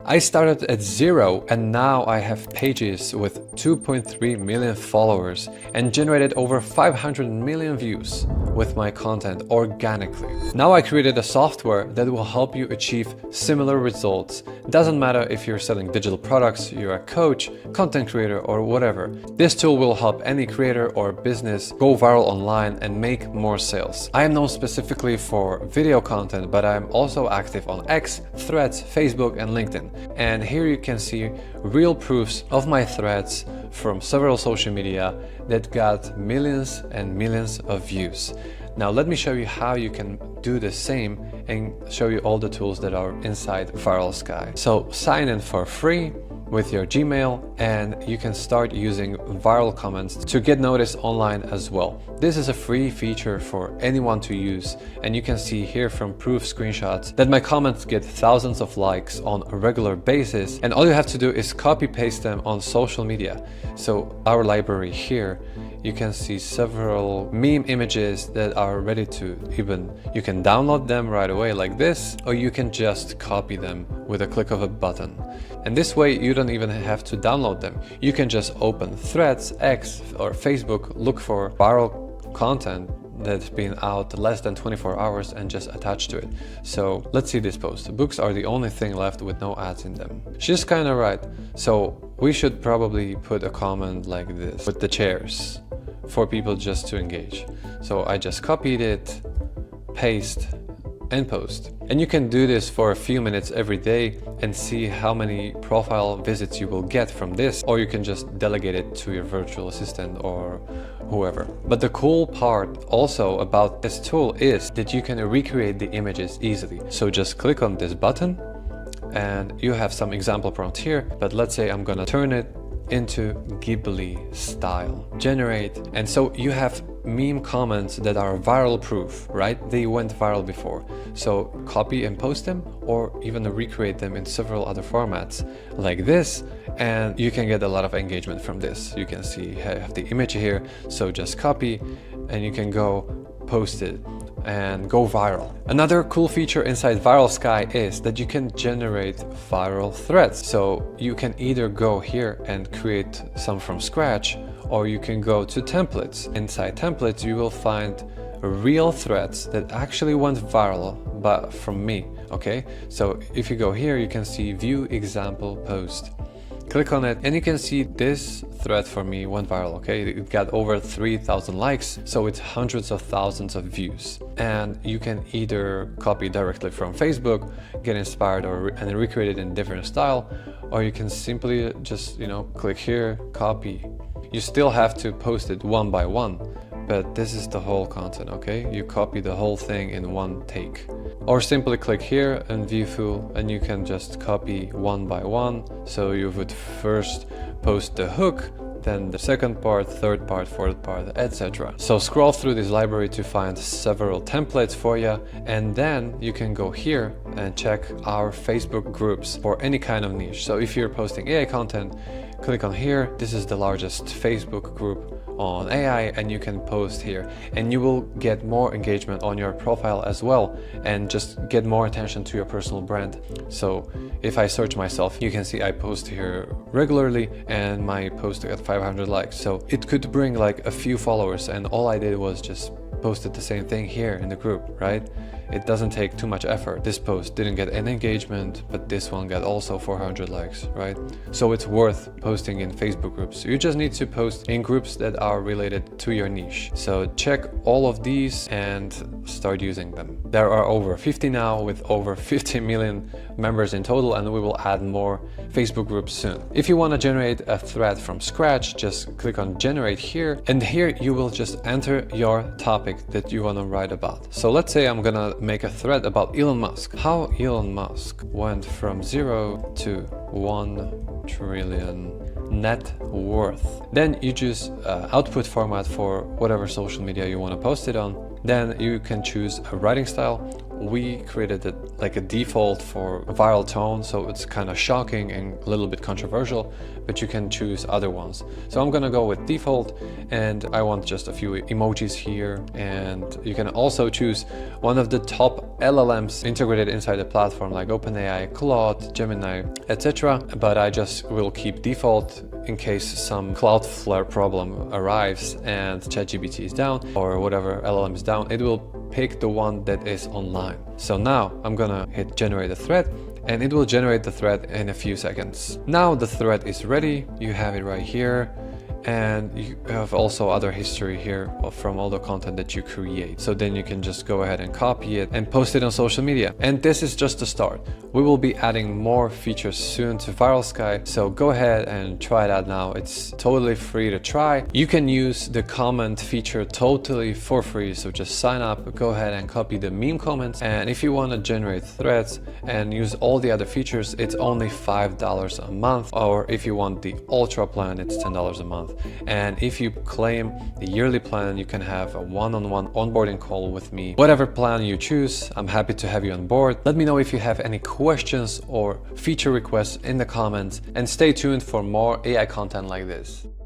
I started at 0 and now I have pages with 2.3 million followers and generated over 500 million views with my content organically. Now I created a software that will help you achieve similar results. Doesn't matter if you're selling digital products, you're a coach, content creator, or whatever. This tool will help any creator or business go viral online and make more sales. I am known specifically for video content, but I'm also active on X, Threads, Facebook, and LinkedIn. And here you can see real proofs of my threads from several social media that got millions and millions of views. Now let me show you how you can do the same and show you all the tools that are inside ViralSky. So sign in for free with your Gmail and you can start using viral comments to get noticed online as well. This is a free feature for anyone to use, and you can see here from proof screenshots that my comments get thousands of likes on a regular basis, and all you have to do is copy paste them on social media. So our library here, you can see several meme images that are ready to you can download them right away like this, or you can just copy them with a click of a button. And this way you don't even have to download them. You can just open Threads, X, or Facebook, look for viral content that's been out less than 24 hours and just attach to it. So let's see this post. Books are the only thing left with no ads in them. She's kind of right. So we should probably put a comment like this with the chairs for people just to engage. So I just copied it, paste, and post. And you can do this for a few minutes every day and see how many profile visits you will get from this, or you can just delegate it to your virtual assistant or whoever. But the cool part also about this tool is that you can recreate the images easily. So just click on this button and you have some example prompts here, but let's say I'm gonna turn it into Ghibli style, generate, and so you have meme comments that are viral proof, right? They went viral before, so copy and post them, or even recreate them in several other formats like this, and you can get a lot of engagement from this. You can see I have the image here, so just copy and you can go post it and go viral. Another cool feature inside ViralSky is that you can generate viral threads. So you can either go here and create some from scratch, or you can go to templates. Inside templates, you will find real threads that actually went viral, but from me, okay? So if you go here, you can see view example post. Click on it and you can see this thread for me went viral, okay? It got over 3,000 likes, so it's hundreds of thousands of views. And you can either copy directly from Facebook, get inspired and recreate it in different style, or you can simply just, click here, copy. You still have to post it one by one, but this is the whole content, okay? You copy the whole thing in one take. Or simply click here and view full, and you can just copy one by one. So you would first post the hook, then the second part, third part, fourth part, etc. So scroll through this library to find several templates for you, and then you can go here and check our Facebook groups for any kind of niche. So if you're posting AI content, click on here. This is the largest Facebook group on AI, and you can post here and you will get more engagement on your profile as well, and just get more attention to your personal brand. So if I search myself, you can see I post here regularly and my post got 500 likes. So it could bring like a few followers, and all I did was just posted the same thing here in the group, right? It doesn't take too much effort. This post didn't get any engagement, but this one got also 400 likes, right? So it's worth posting in Facebook groups. You just need to post in groups that are related to your niche. So check all of these and start using them. There are over 50 now, with over 50 million members in total, and we will add more Facebook groups soon. If you want to generate a thread from scratch, just click on generate here, and here you will just enter your topic that you want to write about. So let's say I'm gonna make a thread about Elon Musk. How Elon Musk went from 0 to 1 trillion net worth. Then you choose output format for whatever social media you want to post it on. Then you can choose a writing style, we created it like a default for viral tone, so it's kind of shocking and a little bit controversial, but you can choose other ones. So I'm gonna go with default, and I want just a few emojis here, and you can also choose one of the top LLMs integrated inside the platform like OpenAI, Claude, Gemini, etc. But I just will keep default in case some Cloudflare problem arrives and ChatGPT is down or whatever LLM is down, it will pick the one that is online. So now I'm gonna hit generate a thread, and it will generate the thread in a few seconds. Now the thread is ready, you have it right here, and you have also other history here from all the content that you create. So then you can just go ahead and copy it and post it on social media. And this is just the start. We will be adding more features soon to ViralSky, so go ahead and try it out now. It's totally free to try. You can use the comment feature totally for free, so just sign up, go ahead and copy the meme comments. And if you want to generate threads and use all the other features, it's only $5 a month, or if you want the ultra plan, it's $10 a month. And if you claim the yearly plan, you can have a one-on-one onboarding call with me. Whatever plan you choose, I'm happy to have you on board. Let me know if you have any questions or feature requests in the comments, and stay tuned for more AI content like this.